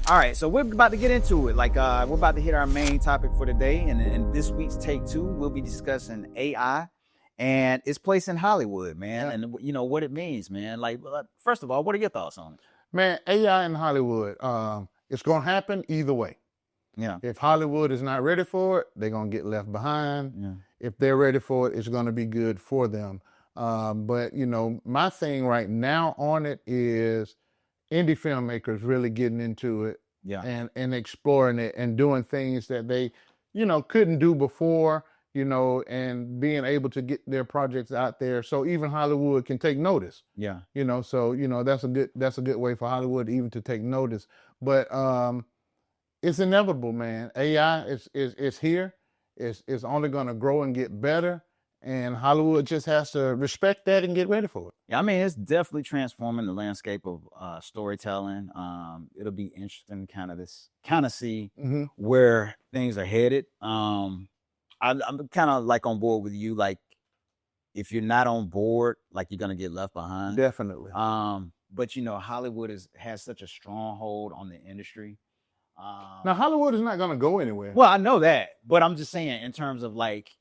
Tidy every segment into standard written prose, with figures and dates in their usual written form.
All right, so we're about to get into it. Like, we're about to hit our main topic for today, and in this week's Take Two, we'll be discussing AI and its place in Hollywood, man, and you know what it means, man. Like, first of all, what are your thoughts on it? Man, AI in Hollywood, it's going to happen either way. Yeah. If Hollywood is not ready for it, they're going to get left behind. Yeah. If they're ready for it, it's going to be good for them. But, you know, my thing right now on it is indie filmmakers really getting into it, and exploring it and doing things that they, you know, couldn't do before, you know, and being able to get their projects out there. So even Hollywood can take notice. Yeah. You know, so, you know, that's a good way for Hollywood even to take notice. But it's inevitable, man. AI is here. It's only going to grow and get better. And Hollywood just has to respect that and get ready for it. Yeah, I mean, it's definitely transforming the landscape of storytelling. It'll be interesting to see where things are headed. I'm kind of like on board with you. Like, if you're not on board, like, you're gonna get left behind. Definitely. But you know, Hollywood has such a stronghold on the industry. Now, Hollywood is not gonna go anywhere. Well, I know that, but I'm just saying in terms of like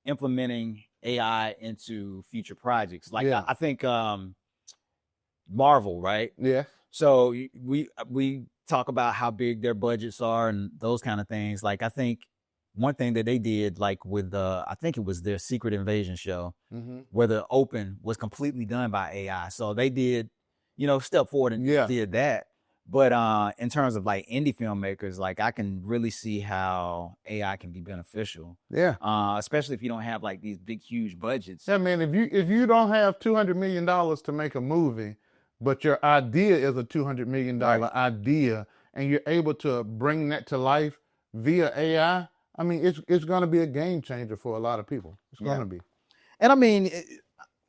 implementing AI into future projects. Like, I think Marvel, right? Yeah. So we talk about how big their budgets are and those kind of things. Like, I think one thing that they did, like with I think it was their Secret Invasion show, where the open was completely done by AI. So they did, you know, step forward and did that. But in terms of like indie filmmakers, like, I can really see how AI can be beneficial. Yeah. Especially if you don't have like these big, huge budgets. Yeah, man, if you don't have $200 million to make a movie, but your idea is a $200 million idea, and you're able to bring that to life via AI, I mean, it's going to be a game changer for a lot of people. It's going to be. And I mean,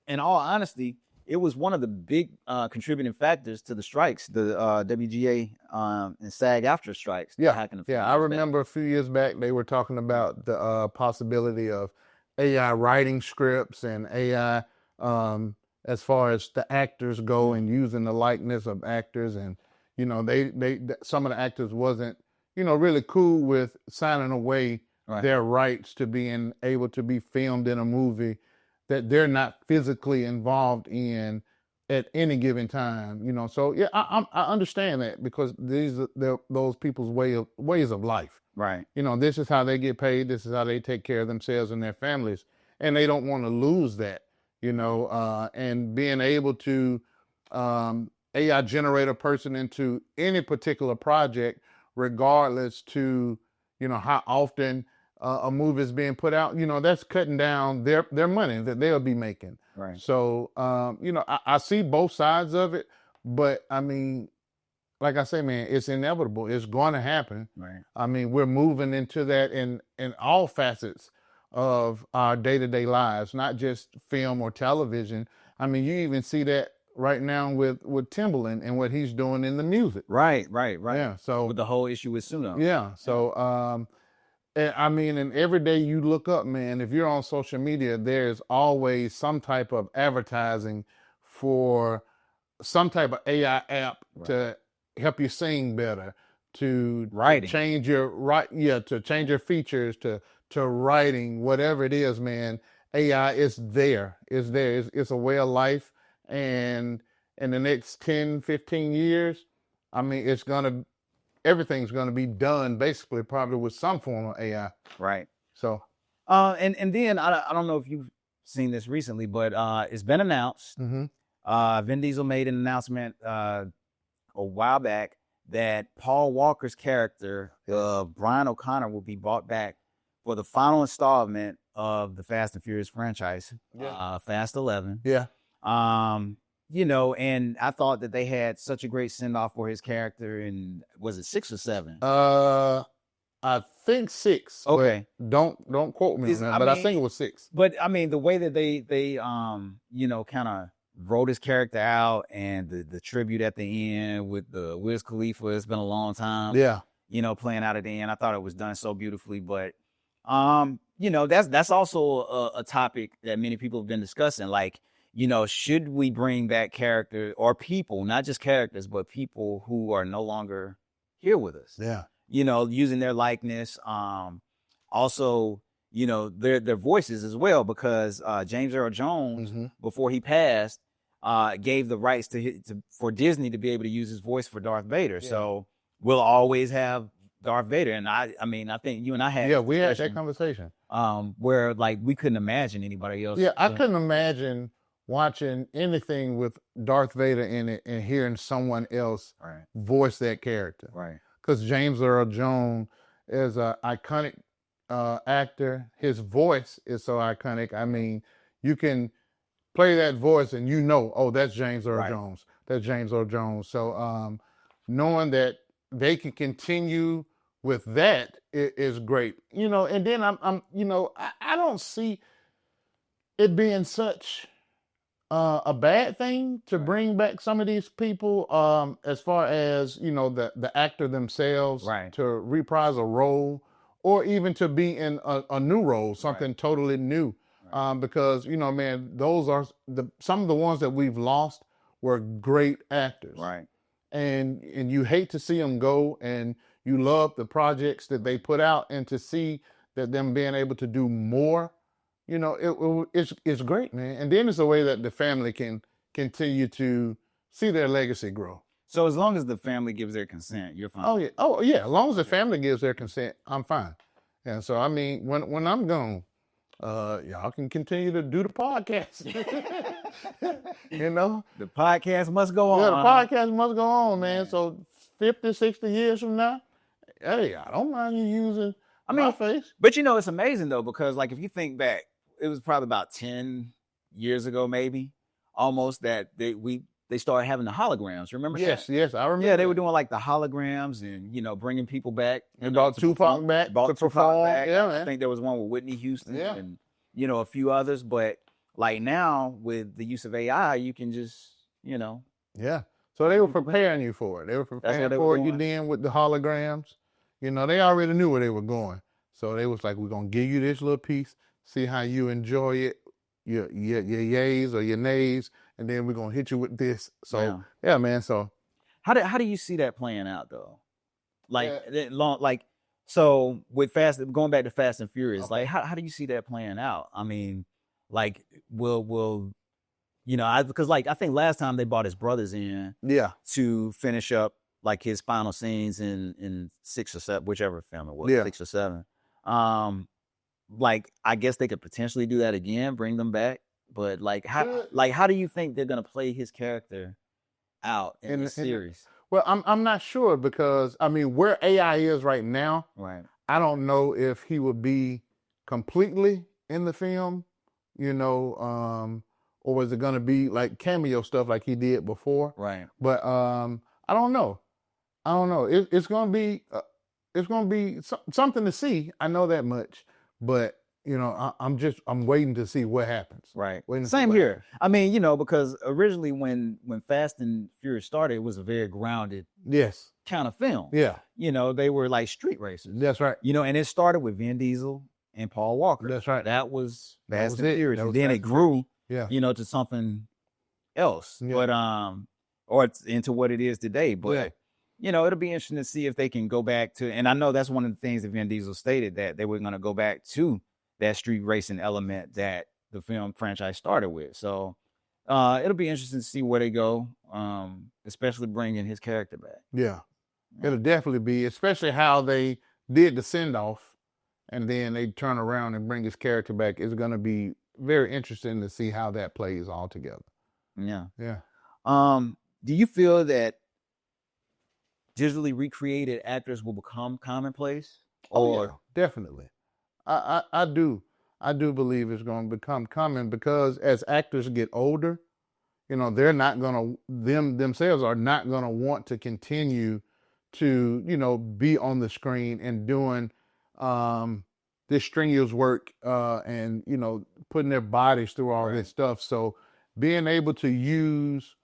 in all honesty, it was one of the big contributing factors to the strikes, the WGA and SAG-AFTRA strikes. Yeah, I remember a few years back they were talking about the possibility of AI writing scripts and AI as far as the actors go and using the likeness of actors. And, you know, they some of the actors wasn't, you know, really cool with signing away their rights to being able to be filmed in a movie that they're not physically involved in at any given time, you know. So yeah, I understand that, because these are those people's ways of life. Right. You know, this is how they get paid. This is how they take care of themselves and their families, and they don't want to lose that, you know. And being able to AI generate a person into any particular project, regardless to, you know, how often a movie is being put out, you know, that's cutting down their money that they'll be making. Right. So, you know, I see both sides of it, but I mean, like I say, man, it's inevitable. It's going to happen. Right. I mean, we're moving into that in all facets of our day-to-day lives, not just film or television. I mean, you even see that right now with Timbaland and what he's doing in the music. Right. Yeah. So with the whole issue with Suno. Yeah. So, I mean, and every day you look up, man, if you're on social media, there's always some type of advertising for some type of AI app to help you sing better, to change your to change your features, to writing, whatever it is, man. AI is there. It's a way of life. And in the next 10, 15 years, I mean, everything's going to be done basically probably with some form of AI. Right. So, and then I don't know if you've seen this recently, but it's been announced. Vin Diesel made an announcement a while back that Paul Walker's character, Brian O'Connor, will be brought back for the final installment of the Fast and Furious franchise, Fast 11. Yeah. You know, and I thought that they had such a great send-off for his character. And was it 6 or 7? I think 6. Okay. Don't quote me on that, but I think it was 6. But I mean, the way that they you know, kind of wrote his character out, and the tribute at the end with the Wiz Khalifa, it's been a long time. Yeah. You know, playing out at the end. I thought it was done so beautifully. But you know, that's also a topic that many people have been discussing. Like, you know, should we bring back characters or people, not just characters, but people who are no longer here with us. Yeah. Using their likeness. Also, their voices as well, because James Earl Jones, before he passed, gave the rights for Disney to be able to use his voice for Darth Vader. Yeah. So we'll always have Darth Vader. And I think you and I had we had that conversation. Where like we couldn't imagine anybody else. Yeah, I couldn't imagine watching anything with Darth Vader in it and hearing someone else voice that character. Right. Because James Earl Jones is an iconic actor. His voice is so iconic. I mean, you can play that voice and oh, that's James Earl Jones. That's James Earl Jones. So knowing that they can continue with that is great. And then I don't see it being such a bad thing to bring back some of these people, as far as the actor themselves to reprise a role, or even to be in a new role, something totally new. Because man, those are some of the ones that we've lost were great actors, and you hate to see them go, and you love the projects that they put out, and to see that them being able to do more. It's great, man. And then it's a way that the family can continue to see their legacy grow. So as long as the family gives their consent, you're fine. Oh yeah. As long as the family gives their consent, I'm fine. And so, I mean, when I'm gone, y'all can continue to do the podcast. The podcast must go on. Yeah, the podcast must go on, man. So 50, 60 years from now, hey, I don't mind you using my face. But it's amazing though, because like if you think back, it was probably about 10 years ago, maybe almost, that they started having the holograms. Remember? Yes, I remember. Yeah, they were doing like the holograms and bringing people back. And brought Tupac back. Brought Tupac back. Yeah, man. I think there was one with Whitney Houston and a few others. But like now with the use of AI, you can just Yeah. So they were preparing you for it. They were preparing for you then with the holograms. They already knew where they were going. So they was like, we're gonna give you this little piece, see how you enjoy it, your yays or your nays, and then we're gonna hit you with this. So yeah man. So how do you see that playing out though? So with going back to Fast and Furious, like how do you see that playing out? I mean, like will because like I think last time they brought his brothers in to finish up like his final scenes in 6 or 7, whichever film it was, 6 or 7. Like I guess they could potentially do that again, bring them back. But how do you think they're gonna play his character out in the series? Well, I'm not sure, because I mean, where AI is right now, I don't know if he would be completely in the film, or was it gonna be like cameo stuff like he did before? Right. But I don't know. It's gonna be something to see. I know that much, but I'm waiting to see what happens. Right. Same here. I mean, because originally when Fast and Furious started, it was a very grounded kind of film. Yeah. They were like street racers. That's right. And it started with Vin Diesel and Paul Walker. That's right. That was Fast and Furious. And then it grew, to something else. But or it's into what it is today. But it'll be interesting to see if they can go back to, and I know that's one of the things that Vin Diesel stated, that they were going to go back to that street racing element that the film franchise started with. So it'll be interesting to see where they go, especially bringing his character back. Yeah, it'll definitely be, especially how they did the send-off and then they turn around and bring his character back. It's going to be very interesting to see how that plays all together. Yeah. Yeah. Do you feel that digitally recreated actors will become commonplace? Definitely. I do believe it's going to become common, because as actors get older, they're not going to, themselves are not going to want to continue to, be on the screen and doing this strenuous work and, putting their bodies through all this stuff. So being able to use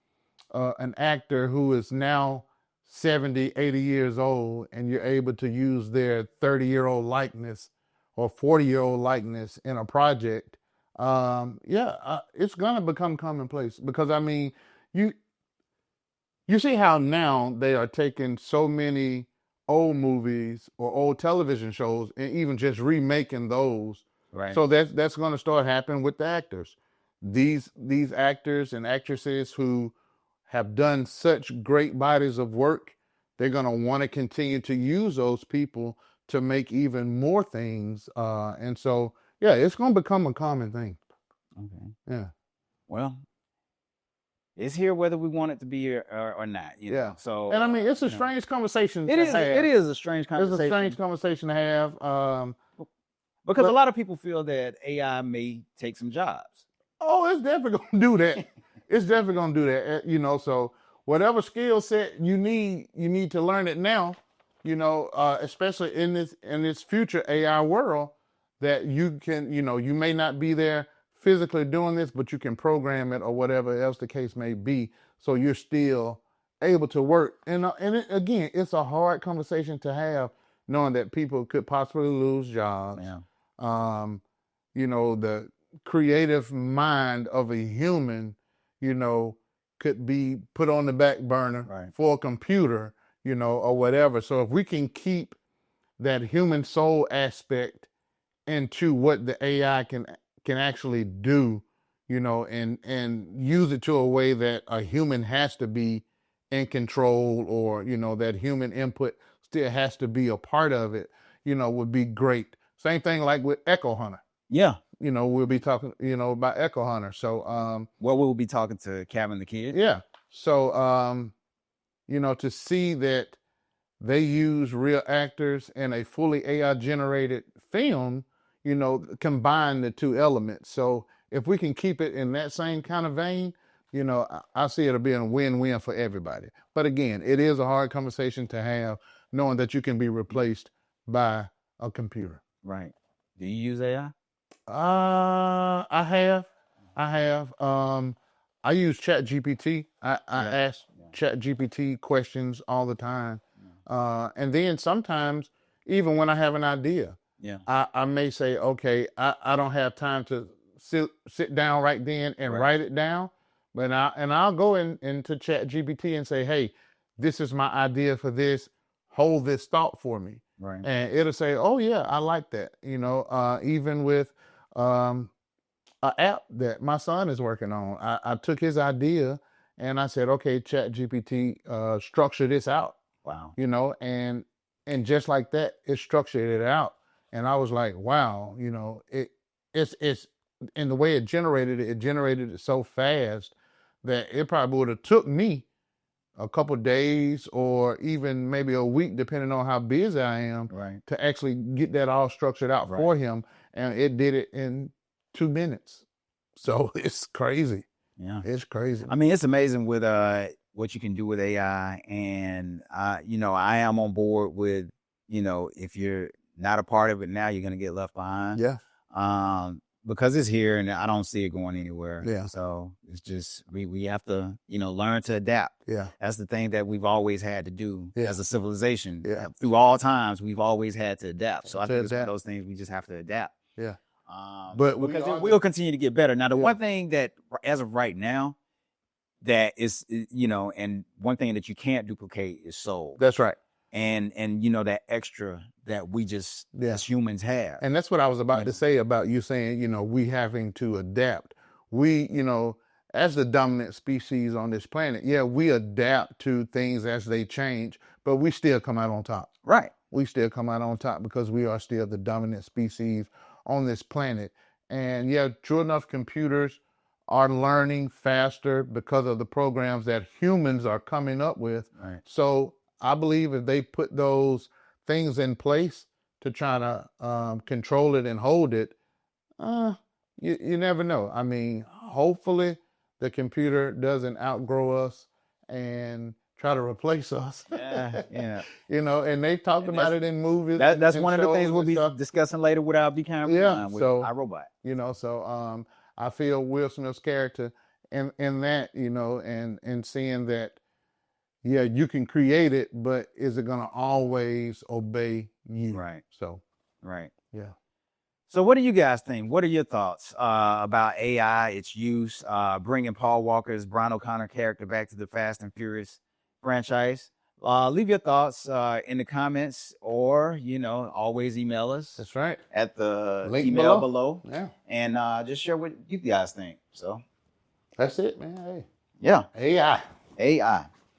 an actor who is now 70, 80 years old, and you're able to use their 30-year-old likeness or 40-year-old likeness in a project, it's going to become commonplace. Because, I mean, you see how now they are taking so many old movies or old television shows and even just remaking those. Right. So that's going to start happening with the actors. These actors and actresses who have done such great bodies of work, they're going to want to continue to use those people to make even more things. And so, yeah, it's going to become a common thing. Okay. Yeah. Well, it's here whether we want it to be or not. You know? So, and I mean, it's a strange conversation. It is a strange conversation. It's a strange conversation to have. Because a lot of people feel that AI may take some jobs. Oh, it's definitely going to do that. It's definitely going to do that. You know, so whatever skill set you need to learn it now. You know, especially in this future AI world, that you can, you know, you may not be there physically doing this, but you can program it or whatever else the case may be. So you're still able to work. And again, it's a hard conversation to have, knowing that people could possibly lose jobs. Yeah. You know, the creative mind of a human, you know, could be put on the back burner for a computer, you know, or whatever. So if we can keep that human soul aspect into what the AI can actually do, you know, and use it to a way that a human has to be in control, or, you know, that human input still has to be a part of it, you know, would be great. Same thing like with Echo Hunter. Yeah. You know, we'll be talking, you know, about Echo Hunter. So, well, we'll be talking to Kevin the Kid. Yeah. So, you know, to see that they use real actors in a fully AI generated film, you know, combine the two elements. So if we can keep it in that same kind of vein, you know, I see it'll be a win-win for everybody. But again, it is a hard conversation to have, knowing that you can be replaced by a computer. Right. Do you use AI? I have. I use ChatGPT. I ask ChatGPT questions all the time. And then sometimes, even when I have an idea, I may say, okay, I don't have time to sit down right then and write it down, but I'll go into ChatGPT and say, hey, this is my idea for this. Hold this thought for me. Right. And it'll say, oh yeah, I like that. You know, even with an app that my son is working on, I took his idea and I said, okay, ChatGPT, structure this out. Wow. You know, and just like that, it structured it out. And I was like, wow, you know, it's in the way it generated it so fast that it probably would have took me a couple of days or even maybe a week, depending on how busy I am, to actually get that all structured out for him. And it did it in 2 minutes. So it's crazy. Yeah. It's crazy. I mean, it's amazing with what you can do with AI. And, you know, I am on board with, you know, if you're not a part of it now, you're going to get left behind. Yeah. Because it's here and I don't see it going anywhere. Yeah. So it's just, we have to, you know, learn to adapt. Yeah. That's the thing that we've always had to do as a civilization. Yeah. Through all times, we've always had to adapt. So I think it's one of those things we just have to adapt. Yeah. But because it will continue to get better. Now, the one thing that, as of right now, that is, you know, and one thing that you can't duplicate is soul. That's right. And you know, that extra that we just as humans have. And that's what I was about to say about you saying, you know, we having to adapt. We, you know, as the dominant species on this planet, we adapt to things as they change, but we still come out on top. Right. We still come out on top because we are still the dominant species on this planet. And true enough, computers are learning faster because of the programs that humans are coming up with. Right. So I believe if they put those things in place to try to control it and hold it, you never know. I mean, hopefully the computer doesn't outgrow us and try to replace us. Yeah. You know, and they talked about it in movies. That's one of the things we'll be discussing later with our Become with iRobot. You know, so I feel Will Smith's character in that, you know, and seeing that, you can create it, but is it going to always obey you? Right. So, yeah. So what do you guys think? What are your thoughts about AI, its use, bringing Paul Walker's Brian O'Connor character back to the Fast and Furious franchise? Leave your thoughts in the comments, or always email us. That's right. At the Link email below. Yeah. And just share what you guys think. So that's it, man. Hey. Yeah. AI. AI.